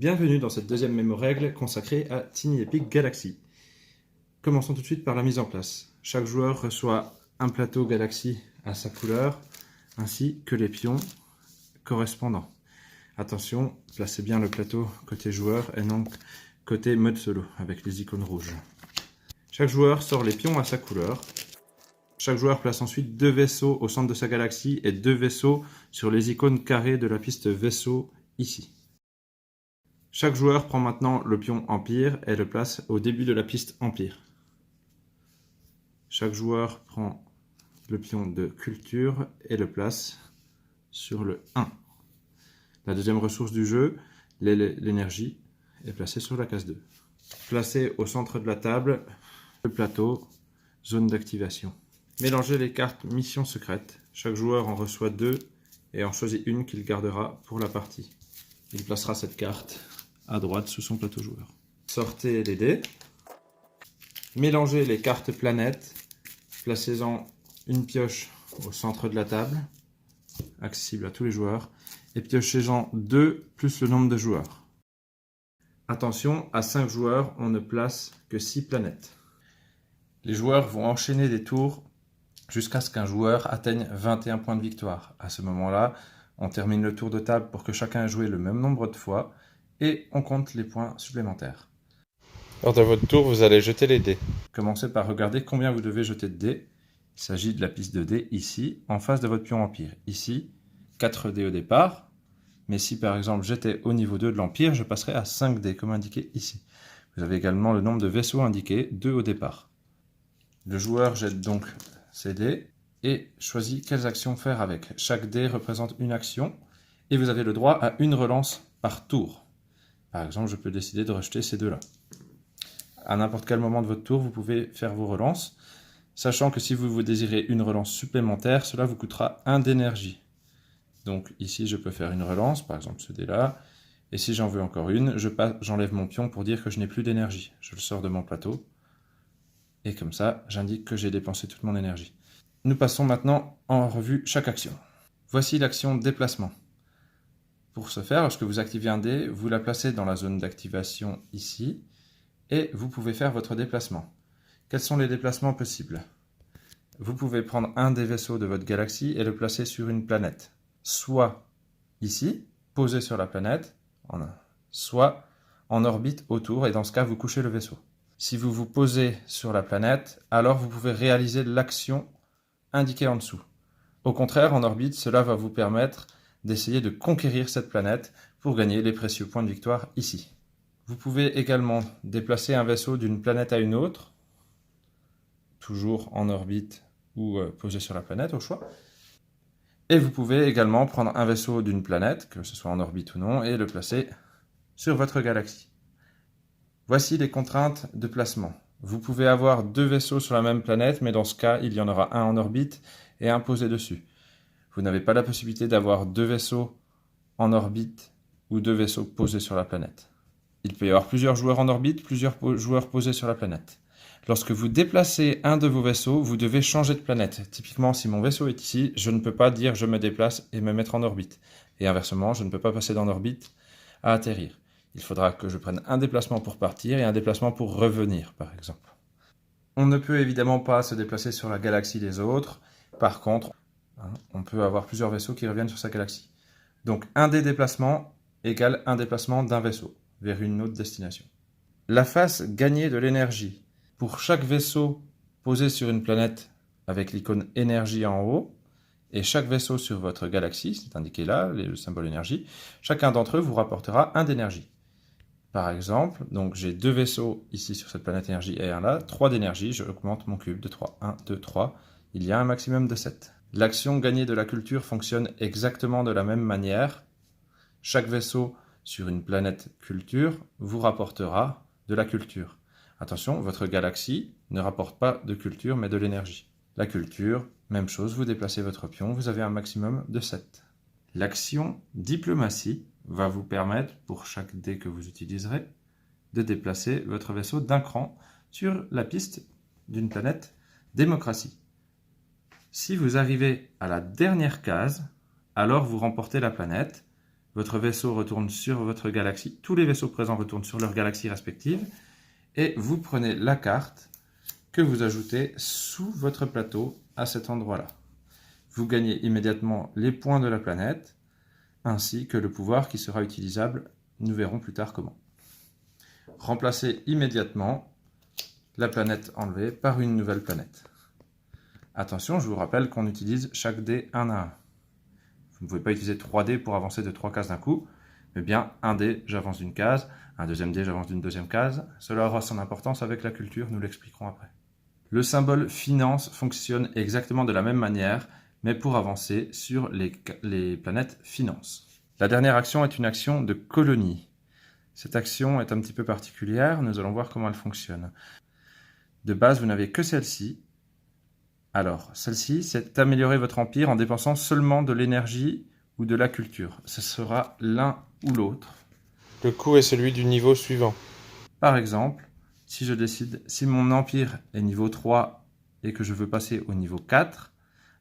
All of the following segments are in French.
Bienvenue dans cette deuxième mémo-règle consacrée à Tiny Epic Galaxy. Commençons tout de suite par la mise en place. Chaque joueur reçoit un plateau Galaxy à sa couleur, ainsi que les pions correspondants. Attention, placez bien le plateau côté joueur et non côté mode solo, avec les icônes rouges. Chaque joueur sort les pions à sa couleur. Chaque joueur place ensuite 2 vaisseaux au centre de sa galaxie et 2 vaisseaux sur les icônes carrées de la piste vaisseau ici. Chaque joueur prend maintenant le pion Empire et le place au début de la piste Empire. Chaque joueur prend le pion de Culture et le place sur le 1. La deuxième ressource du jeu, l'énergie, est placée sur la case 2. Placez au centre de la table le plateau Zone d'activation. Mélangez les cartes Mission secrète. Chaque joueur en reçoit 2 et en choisit une qu'il gardera pour la partie. Il placera cette carte à droite sous son plateau joueur. Sortez les dés. Mélangez les cartes planètes. Placez-en une pioche au centre de la table, accessible à tous les joueurs, et piochez-en 2 plus le nombre de joueurs. Attention, à 5 joueurs, on ne place que 6 planètes. Les joueurs vont enchaîner des tours jusqu'à ce qu'un joueur atteigne 21 points de victoire. À ce moment-là, on termine le tour de table pour que chacun ait joué le même nombre de fois et on compte les points supplémentaires. Lors de votre tour, vous allez jeter les dés. Commencez par regarder combien vous devez jeter de dés. Il s'agit de la piste de dés ici, en face de votre pion Empire. Ici, 4 dés au départ. Mais si par exemple j'étais au niveau 2 de l'Empire, je passerais à 5 dés, comme indiqué ici. Vous avez également le nombre de vaisseaux indiqué, 2 au départ. Le joueur jette donc ses dés et choisit quelles actions faire avec. Chaque dé représente une action et vous avez le droit à une relance par tour. Par exemple, je peux décider de rejeter ces deux-là. À n'importe quel moment de votre tour, vous pouvez faire vos relances, sachant que si vous désirez une relance supplémentaire, cela vous coûtera 1 d'énergie. Donc ici, je peux faire une relance, par exemple ce dé-là, et si j'en veux encore une, j'enlève mon pion pour dire que je n'ai plus d'énergie. Je le sors de mon plateau, et comme ça, j'indique que j'ai dépensé toute mon énergie. Nous passons maintenant en revue chaque action. Voici l'action déplacement. Pour ce faire, lorsque vous activez un dé, vous la placez dans la zone d'activation ici, et vous pouvez faire votre déplacement. Quels sont les déplacements possibles? Vous pouvez prendre un des vaisseaux de votre galaxie et le placer sur une planète. Soit ici, posé sur la planète, soit en orbite autour, et dans ce cas, vous couchez le vaisseau. Si vous vous posez sur la planète, alors vous pouvez réaliser l'action indiquée en dessous. Au contraire, en orbite, cela va vous permettre d'essayer de conquérir cette planète pour gagner les précieux points de victoire ici. Vous pouvez également déplacer un vaisseau d'une planète à une autre, toujours en orbite ou posé sur la planète au choix. Et vous pouvez également prendre un vaisseau d'une planète, que ce soit en orbite ou non, et le placer sur votre galaxie. Voici les contraintes de placement. Vous pouvez avoir 2 vaisseaux sur la même planète, mais dans ce cas, il y en aura un en orbite et un posé dessus. Vous n'avez pas la possibilité d'avoir 2 vaisseaux en orbite ou 2 vaisseaux posés sur la planète. Il peut y avoir plusieurs joueurs en orbite, plusieurs joueurs posés sur la planète. Lorsque vous déplacez un de vos vaisseaux, vous devez changer de planète. Typiquement, si mon vaisseau est ici, je ne peux pas dire je me déplace et me mettre en orbite. Et inversement, je ne peux pas passer d'en orbite à atterrir. Il faudra que je prenne un déplacement pour partir et un déplacement pour revenir, par exemple. On ne peut évidemment pas se déplacer sur la galaxie des autres. Par contre, on peut avoir plusieurs vaisseaux qui reviennent sur sa galaxie. Donc, un des déplacements égale un déplacement d'un vaisseau vers une autre destination. La phase gagner de l'énergie. Pour chaque vaisseau posé sur une planète avec l'icône énergie en haut, et chaque vaisseau sur votre galaxie, c'est indiqué là, le symbole énergie, chacun d'entre eux vous rapportera 1 d'énergie. Par exemple, donc j'ai 2 vaisseaux ici sur cette planète énergie et un là, 3 d'énergie, je augmente mon cube de 3, 1, 2, 3, il y a un maximum de 7. L'action gagner de la culture fonctionne exactement de la même manière. Chaque vaisseau sur une planète culture vous rapportera de la culture. Attention, votre galaxie ne rapporte pas de culture mais de l'énergie. La culture, même chose, vous déplacez votre pion, vous avez un maximum de 7. L'action diplomatie va vous permettre, pour chaque dé que vous utiliserez, de déplacer votre vaisseau d'un cran sur la piste d'une planète démocratie. Si vous arrivez à la dernière case, alors vous remportez la planète. votre vaisseau retourne sur votre galaxie, tous les vaisseaux présents retournent sur leur galaxie respective, et vous prenez la carte que vous ajoutez sous votre plateau à cet endroit-là. Vous gagnez immédiatement les points de la planète, ainsi que le pouvoir qui sera utilisable, nous verrons plus tard comment. Remplacez immédiatement la planète enlevée par une nouvelle planète. Attention, je vous rappelle qu'on utilise chaque dé un à un. Vous ne pouvez pas utiliser 3 dés pour avancer de 3 cases d'un coup, mais bien un dé, j'avance d'une case, un deuxième dé, j'avance d'une deuxième case. Cela aura son importance avec la culture, nous l'expliquerons après. Le symbole finance fonctionne exactement de la même manière, mais pour avancer sur les planètes finance. La dernière action est une action de colonie. Cette action est un petit peu particulière, nous allons voir comment elle fonctionne. De base, vous n'avez que celle-ci. Alors, celle-ci, c'est améliorer votre empire en dépensant seulement de l'énergie ou de la culture. Ce sera l'un ou l'autre. Le coût est celui du niveau suivant. Par exemple, si je décide, si mon empire est niveau 3 et que je veux passer au niveau 4,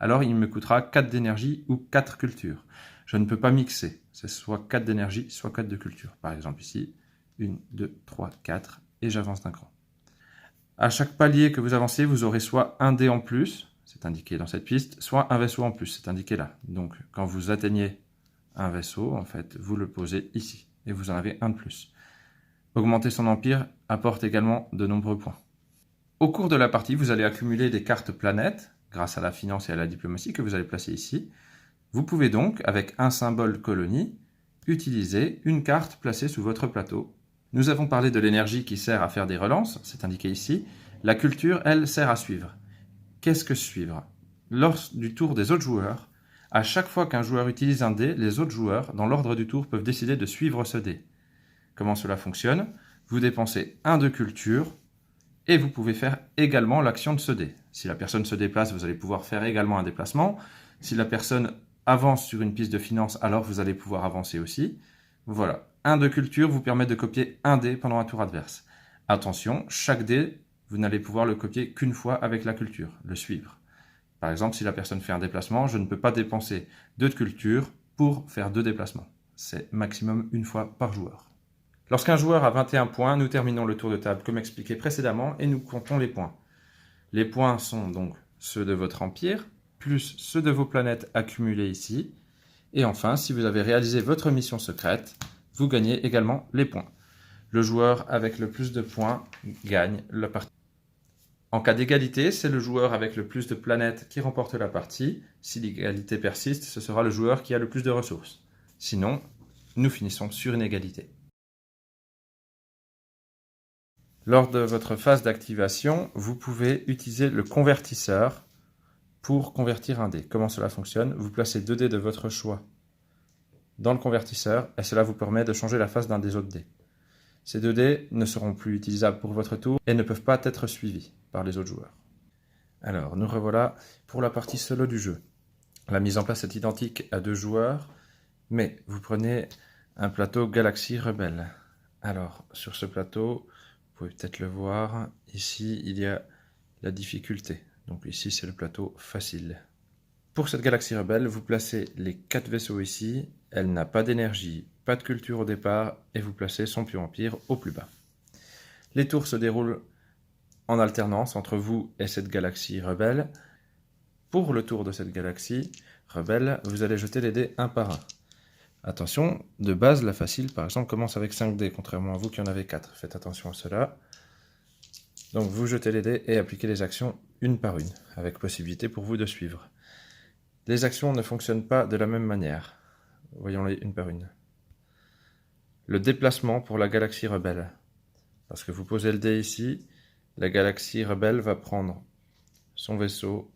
alors il me coûtera 4 d'énergie ou 4 culture. Je ne peux pas mixer. C'est soit 4 d'énergie, soit 4 de culture. Par exemple ici, 1, 2, 3, 4, et j'avance d'un cran. À chaque palier que vous avancez, vous aurez soit un dé en plus, c'est indiqué dans cette piste, soit un vaisseau en plus, c'est indiqué là. Donc quand vous atteignez un vaisseau, en fait, vous le posez ici, et vous en avez un de plus. Augmenter son empire apporte également de nombreux points. Au cours de la partie, vous allez accumuler des cartes planètes, grâce à la finance et à la diplomatie que vous allez placer ici. Vous pouvez donc, avec un symbole colonie, utiliser une carte placée sous votre plateau. Nous avons parlé de l'énergie qui sert à faire des relances, c'est indiqué ici. La culture, elle, sert à suivre. Qu'est-ce que suivre? Lors du tour des autres joueurs, à chaque fois qu'un joueur utilise un dé, les autres joueurs, dans l'ordre du tour, peuvent décider de suivre ce dé. Comment cela fonctionne? Vous dépensez 1 de culture et vous pouvez faire également l'action de ce dé. Si la personne se déplace, vous allez pouvoir faire également un déplacement. Si la personne avance sur une piste de finance, alors vous allez pouvoir avancer aussi. Voilà. 1 de culture vous permet de copier un dé pendant un tour adverse. Attention, chaque dé, vous n'allez pouvoir le copier qu'une fois avec la culture, le suivre. Par exemple, si la personne fait un déplacement, je ne peux pas dépenser 2 de culture pour faire 2 déplacements. C'est maximum une fois par joueur. Lorsqu'un joueur a 21 points, nous terminons le tour de table comme expliqué précédemment et nous comptons les points. Les points sont donc ceux de votre empire, plus ceux de vos planètes accumulées ici. Et enfin, si vous avez réalisé votre mission secrète, vous gagnez également les points. Le joueur avec le plus de points gagne la partie. En cas d'égalité, c'est le joueur avec le plus de planètes qui remporte la partie. Si l'égalité persiste, ce sera le joueur qui a le plus de ressources. Sinon, nous finissons sur une égalité. Lors de votre phase d'activation, vous pouvez utiliser le convertisseur pour convertir un dé. Comment cela fonctionne? Vous placez 2 dés de votre choix dans le convertisseur et cela vous permet de changer la face d'un des autres dés. Ces 2 dés ne seront plus utilisables pour votre tour et ne peuvent pas être suivis par les autres joueurs. Alors, nous revoilà pour la partie solo du jeu. La mise en place est identique à 2 joueurs, mais vous prenez un plateau Galaxy Rebelle. Alors, sur ce plateau, vous pouvez peut-être le voir, ici il y a la difficulté. Donc ici c'est le plateau facile. Pour cette Galaxie Rebelle, vous placez les 4 vaisseaux ici. Elle n'a pas d'énergie, pas de culture au départ, et vous placez son pion empire au plus bas. Les tours se déroulent en alternance entre vous et cette Galaxie Rebelle. Pour le tour de cette Galaxie Rebelle, vous allez jeter les dés un par un. Attention, de base, la facile, par exemple, commence avec 5 dés, contrairement à vous qui en avez 4. Faites attention à cela. Donc, vous jetez les dés et appliquez les actions une par une, avec possibilité pour vous de suivre. Les actions ne fonctionnent pas de la même manière. Voyons-les une par une. Le déplacement pour la Galaxie Rebelle. Lorsque vous posez le dé ici, la Galaxie Rebelle va prendre son vaisseau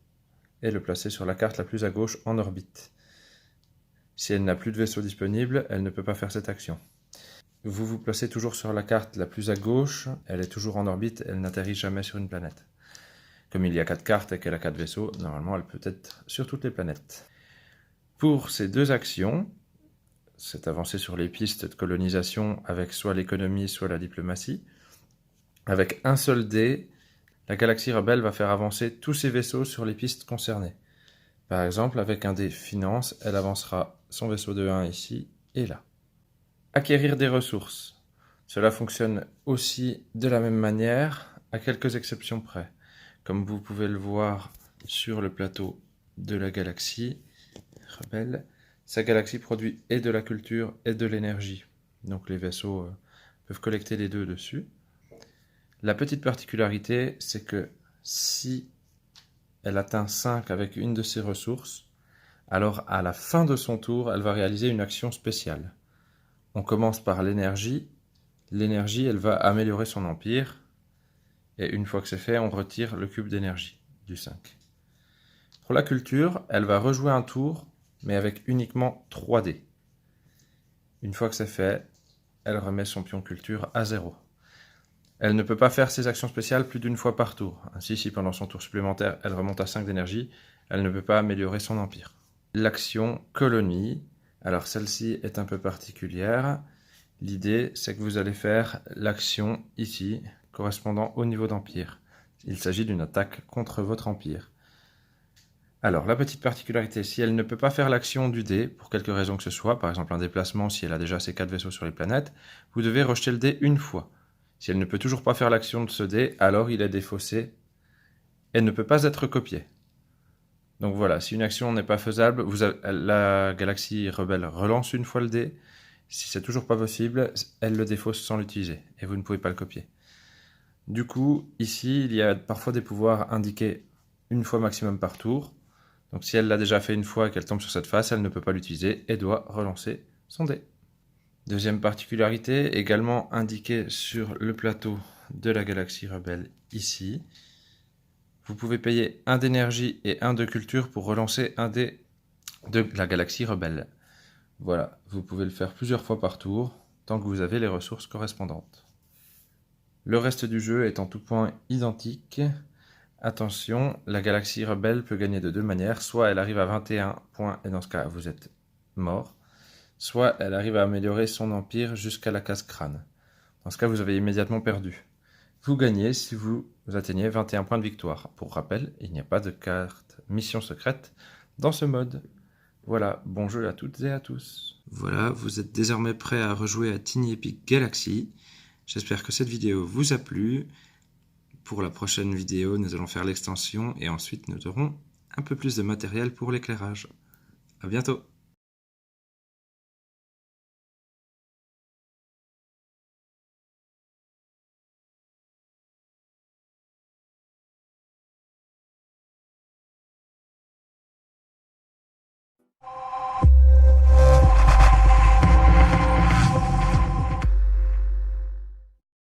et le placer sur la carte la plus à gauche en orbite. Si elle n'a plus de vaisseau disponible, elle ne peut pas faire cette action. Vous vous placez toujours sur la carte la plus à gauche, elle est toujours en orbite, elle n'atterrit jamais sur une planète. Comme il y a 4 cartes et qu'elle a 4 vaisseaux, normalement elle peut être sur toutes les planètes. Pour ces 2 actions, cette avancée sur les pistes de colonisation avec soit l'économie, soit la diplomatie, avec un seul dé, la Galaxie Rebelle va faire avancer tous ses vaisseaux sur les pistes concernées. Par exemple, avec un dé finance, elle avancera son vaisseau de 1 ici et là. Acquérir des ressources. Cela fonctionne aussi de la même manière, à quelques exceptions près. Comme vous pouvez le voir sur le plateau de la galaxie rebelle, sa galaxie produit et de la culture et de l'énergie. Donc les vaisseaux peuvent collecter les deux dessus. La petite particularité, c'est que si elle atteint 5 avec une de ses ressources, alors à la fin de son tour, elle va réaliser une action spéciale. On commence par l'énergie. L'énergie, elle va améliorer son empire. Et une fois que c'est fait, on retire le cube d'énergie du 5. Pour la culture, elle va rejouer un tour, mais avec uniquement 3 dés. Une fois que c'est fait, elle remet son pion culture à 0. Elle ne peut pas faire ses actions spéciales plus d'une fois par tour. Ainsi, si pendant son tour supplémentaire, elle remonte à 5 d'énergie, elle ne peut pas améliorer son empire. L'action colonie, alors celle-ci est un peu particulière. L'idée, c'est que vous allez faire l'action ici, correspondant au niveau d'empire. Il s'agit d'une attaque contre votre empire. Alors, la petite particularité, si elle ne peut pas faire l'action du dé, pour quelque raison que ce soit, par exemple un déplacement, si elle a déjà ses 4 vaisseaux sur les planètes, vous devez rejeter le dé une fois. Si elle ne peut toujours pas faire l'action de ce dé, alors il est défaussé et ne peut pas être copié. Donc voilà, si une action n'est pas faisable, la galaxie rebelle relance une fois le dé. Si c'est toujours pas possible, elle le défausse sans l'utiliser et vous ne pouvez pas le copier. Du coup, ici, il y a parfois des pouvoirs indiqués une fois maximum par tour. Donc si elle l'a déjà fait une fois et qu'elle tombe sur cette face, elle ne peut pas l'utiliser et doit relancer son dé. Deuxième particularité, également indiquée sur le plateau de la galaxie rebelle ici. Vous pouvez payer 1 d'énergie et 1 de culture pour relancer un dé de la galaxie rebelle. Voilà, vous pouvez le faire plusieurs fois par tour, tant que vous avez les ressources correspondantes. Le reste du jeu est en tout point identique. Attention, la galaxie rebelle peut gagner de deux manières. Soit elle arrive à 21 points, et dans ce cas, vous êtes mort. Soit elle arrive à améliorer son empire jusqu'à la case crâne. Dans ce cas, vous avez immédiatement perdu. Vous gagnez si vous atteignez 21 points de victoire. Pour rappel, il n'y a pas de carte mission secrète dans ce mode. Voilà, bon jeu à toutes et à tous. Voilà, vous êtes désormais prêts à rejouer à Tiny Epic Galaxy. J'espère que cette vidéo vous a plu. Pour la prochaine vidéo, nous allons faire l'extension et ensuite nous aurons un peu plus de matériel pour l'éclairage. À bientôt!